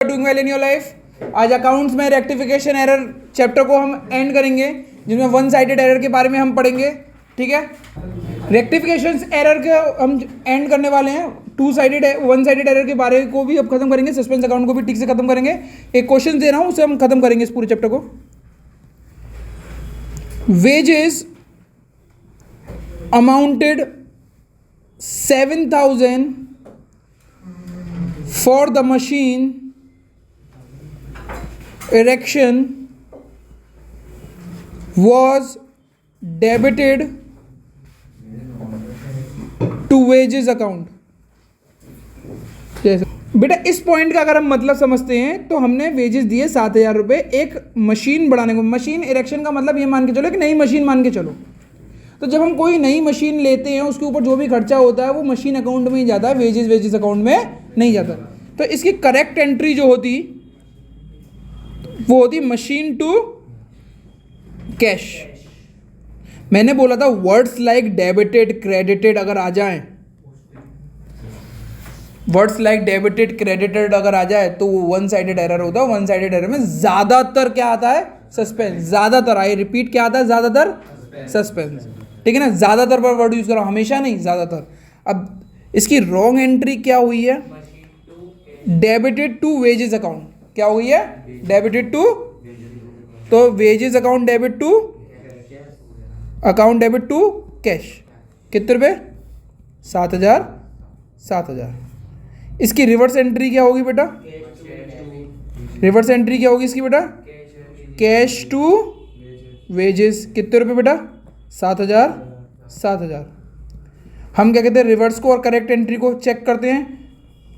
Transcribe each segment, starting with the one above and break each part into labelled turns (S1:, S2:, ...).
S1: Doing well in your life. आज accounts में rectification error chapter को हम एंड करेंगे, जिसमें वन साइडेड एरर के बारे में हम पढ़ेंगे। ठीक है, रेक्टिफिकेशन एरर के हम एंड करने वाले हैं। वन साइडेड एरर के बारे को भी अब खत्म करेंगे, सस्पेंस अकाउंट को भी ठीक से खत्म करेंगे। एक क्वेश्चन दे रहा हूं, उसे हम खत्म करेंगे इस पूरे चैप्टर को। Wages amounted 7,000 for the machine erection was debited to wages account। जैसे बेटा इस पॉइंट का अगर हम मतलब समझते हैं तो हमने वेजेस दिए 7,000 रुपये एक मशीन बढ़ाने को। मशीन इरेक्शन का मतलब ये मान के चलो कि नई मशीन मान के चलो। तो जब हम कोई नई मशीन लेते हैं उसके ऊपर जो भी खर्चा होता है वो मशीन अकाउंट में ही जाता है, वेजेस अकाउंट में नहीं जाता। तो इसकी करेक्ट एंट्री जो होती वो होती मशीन टू कैश। मैंने बोला था वर्ड्स लाइक डेबिटेड क्रेडिटेड अगर आ जाए, वर्ड्स लाइक डेबिटेड क्रेडिटेड अगर आ जाए तो वो वन साइडेड एरर होता है। वन साइडेड एरर में ज्यादातर क्या आता है? सस्पेंस। ज्यादातर, आई रिपीट, क्या आता है? ज्यादातर सस्पेंस। ठीक है ना, ज्यादातर पर वर्ड यूज करो, हमेशा नहीं, ज्यादातर। अब इसकी रॉन्ग एंट्री क्या हुई है? Debited to wages account. क्या हो गई है? Debited to. तो wages account debit to account debit to cash. कितने रुपए? 7,000। 7,000। इसकी रिवर्स एंट्री क्या होगी बेटा? रिवर्स एंट्री क्या होगी इसकी बेटा? Cash to wages. कितने रुपए बेटा? 7,000। 7,000। हम क्या कहते हैं? रिवर्स को और करेक्ट एंट्री को चेक करते हैं।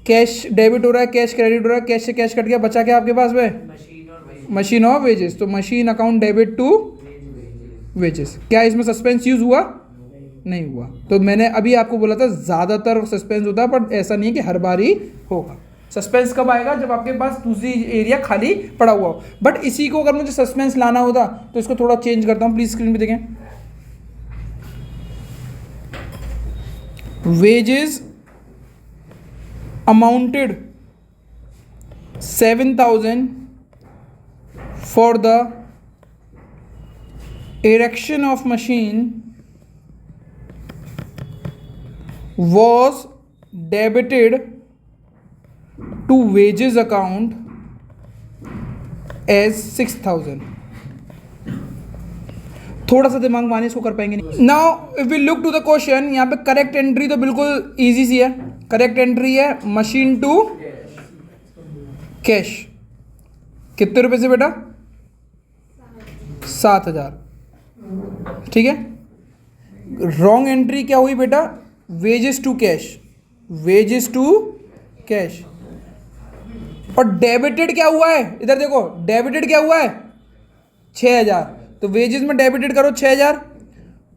S1: कैश डेबिट हो रहा है, कैश क्रेडिट हो रहा है, कैश से कैश कट गया, बचा क्या आपके पास में? मशीन और वेजेस। तो machine account debit to wages. क्या इसमें सस्पेंस यूज हुआ? नहीं हुआ। तो मैंने अभी आपको बोला था ज़्यादातर सस्पेंस होता है, पर ऐसा नहीं है कि हर बार ही होगा। सस्पेंस कब आएगा? जब आपके पास दूसरी एरिया खाली पड़ा हुआ हो। बट इसी को अगर मुझे सस्पेंस लाना होता तो इसको थोड़ा चेंज करता हूँ, प्लीज स्क्रीन पे देखें। Wages amounted 7,000 for the erection of machine was debited to wages account as 6,000। थोड़ा सा दिमाग माने, इसको कर पाएंगे नहीं। Now if we look to the question, यहाँ पे करेक्ट एंट्री तो बिल्कुल इजी सी है। करेक्ट एंट्री है मशीन टू कैश। कितने रुपए से बेटा? 7,000। ठीक है। रॉन्ग एंट्री क्या हुई बेटा? Wages to cash. Wages to cash. और डेबिटेड क्या हुआ है? इधर देखो, डेबिटेड क्या हुआ है? 6,000। तो वेजेस में डेबिटेड करो 6,000,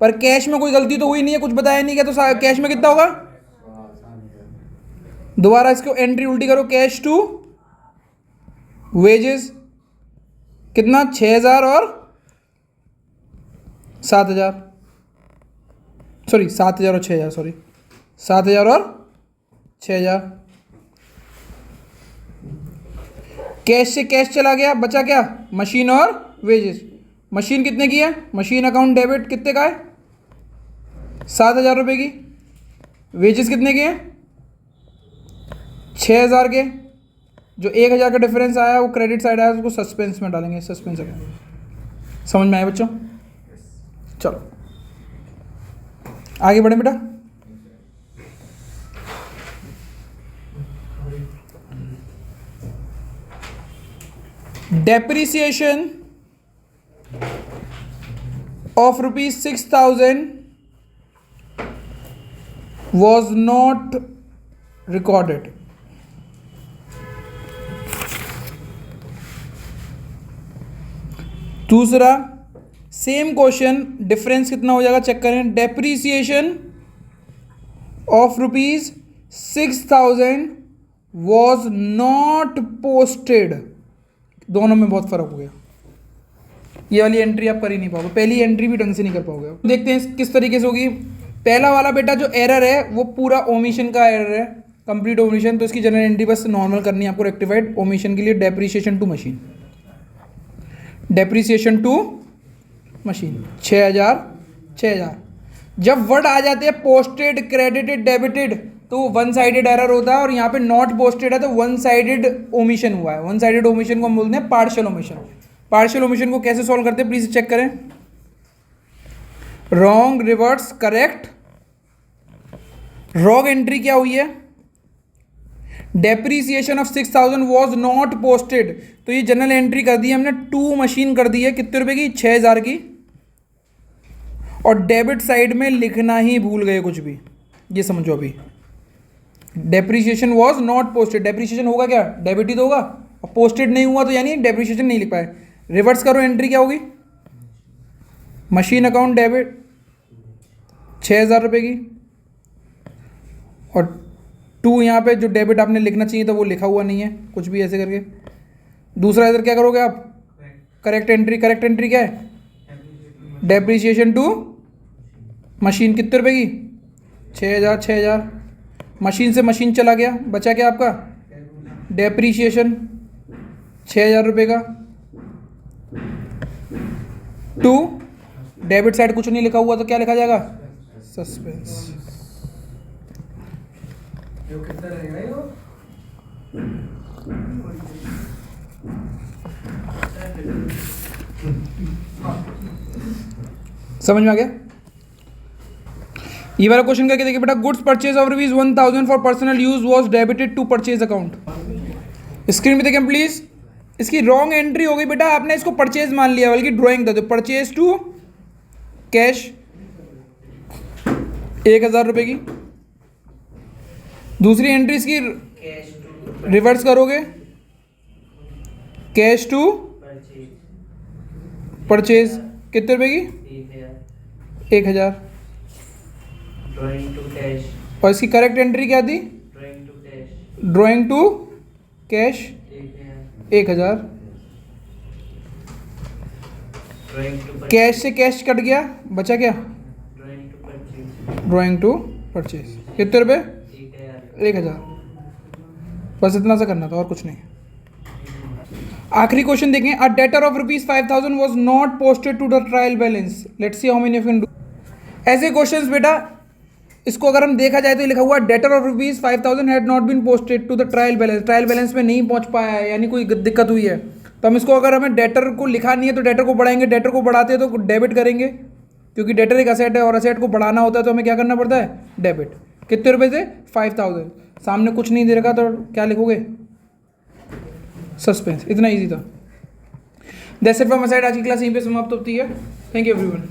S1: पर कैश में कोई गलती तो हुई नहीं है, कुछ बताया नहीं गया, तो कैश में कितना होगा? दोबारा इसको एंट्री उल्टी करो, कैश टू वेजेस। कितना? 6,000 और 7,000। सॉरी 7,000 और 6,000, सॉरी 7,000 और 6,000। कैश से कैश चला गया, बचा क्या? मशीन और वेजेस। मशीन कितने की है? मशीन अकाउंट डेबिट कितने का है? 7,000 रुपये की। वेजेस कितने के हैं? 6,000 के। जो 1,000 का डिफरेंस आया वो क्रेडिट साइड आया, उसको सस्पेंस में डालेंगे। Suspense account. समझ में आया बच्चों? चलो आगे बढ़े बेटा। Depreciation of rupees 6,000 was not recorded। दूसरा सेम क्वेश्चन, डिफरेंस कितना हो जाएगा चेक करें। Depreciation of rupees 6,000 was not posted। दोनों में बहुत फर्क हो गया। ये वाली एंट्री आप कर ही नहीं पाओगे, पहली एंट्री भी ढंग से नहीं कर पाओगे। देखते हैं किस तरीके से होगी। पहला वाला बेटा जो एरर है वो पूरा ओमिशन का एरर है, कंप्लीट ओमिशन, तो इसकी जनरल एंट्री बस नॉर्मल करनी है आपको रेक्टिफाइड। ओमिशन के लिए depreciation to machine, depreciation to machine 6,000। जब वर्ड आ जाते हैं पोस्टेड, क्रेडिटेड, डेबिटेड, तो वन साइडेड एरर होता है, और यहाँ पे नॉट पोस्टेड है तो वन साइडेड ओमिशन हुआ है। वन साइडेड ओमिशन को हम बोलते हैं पार्शियल ओमिशन। पार्शियल ओमिशन को कैसे सॉल्व करते हैं प्लीज चेक करें। Wrong reverts correct. Wrong entry क्या हुई है, depreciation of 6,000 was not posted, तो ये जनरल एंट्री कर दी हमने, टू मशीन कर दी है, कितने रुपए की, 6,000 की, और डेबिट साइड में लिखना ही भूल गए कुछ भी, ये समझो अभी। Depreciation was not posted, depreciation होगा क्या, डेबिट ही तो होगा, और पोस्टेड नहीं हुआ तो यानी डेप्रीसिएशन नहीं लिख पाए। रिवर्स करो, एंट्री क्या होगी, मशीन अकाउंट डेबिट 6,000 रुपये की, और टू यहाँ पे जो डेबिट आपने लिखना चाहिए था वो लिखा हुआ नहीं है, कुछ भी ऐसे करके। दूसरा इधर क्या करोगे आप, करेक्ट एंट्री। करेक्ट एंट्री क्या है, डेप्रीसिएशन टू मशीन, कितने रुपए की, 6,000। मशीन से मशीन चला गया, बचा क्या आपका, डेप्रीसिएशन 6,000 रुपये का, टू डेबिट साइड कुछ नहीं लिखा हुआ तो क्या लिखा जाएगा, सस्पेंस।
S2: कितना रहेगा ये,
S1: समझ में आ गया। ये वाला क्वेश्चन करके देखिए बेटा, goods purchase of ₹1,000 for personal use was debited to purchase account. Screen पे देखें प्लीज, इसकी रॉन्ग एंट्री हो गई बेटा, आपने इसको परचेज मान लिया, बल्कि ड्राइंग दे दो, परचेज टू कैश 1,000 रुपये की। दूसरी एंट्री इसकी रिवर्स करोगे, कैश टू परचेज, कितने रुपए की, 1,000।
S3: ड्राइंग टू कैश,
S1: और इसकी करेक्ट एंट्री क्या थी,
S3: drawing to cash,
S1: drawing to cash 1,000।
S3: Drawing to
S1: cash से कैश कट गया, बचा क्या,
S3: drawing to purchase,
S1: drawing to purchase, कितने रुपए, 1,000। बस इतना सा करना था और कुछ नहीं। आखिरी क्वेश्चन देखें, a debtor of ₹5,000 was not posted to the trial balance, let's see how many can do. ऐसे क्वेश्चंस बेटा, इसको अगर हम देखा जाए तो लिखा हुआ debtor of ₹5,000 had not been posted to the trial balance, trial balance में नहीं पहुंच पाया है, यानी कोई दिक्कत हुई है, तो हम इसको, अगर हमें डेटर को लिखा नहीं है तो डेटर को बढ़ाएंगे, डेटर को बढ़ाते हैं तो डेबिट करेंगे, क्योंकि डेटर एक असेट है और असेट को बढ़ाना होता है तो हमें क्या करना पड़ता है, डेबिट। कितने रुपए से, 5,000। सामने कुछ नहीं दे रखा तो क्या लिखोगे, सस्पेंस। इतना ईजी था। That's it from my side, आज की क्लास यहीं पे समाप्त होती है। Thank you everyone.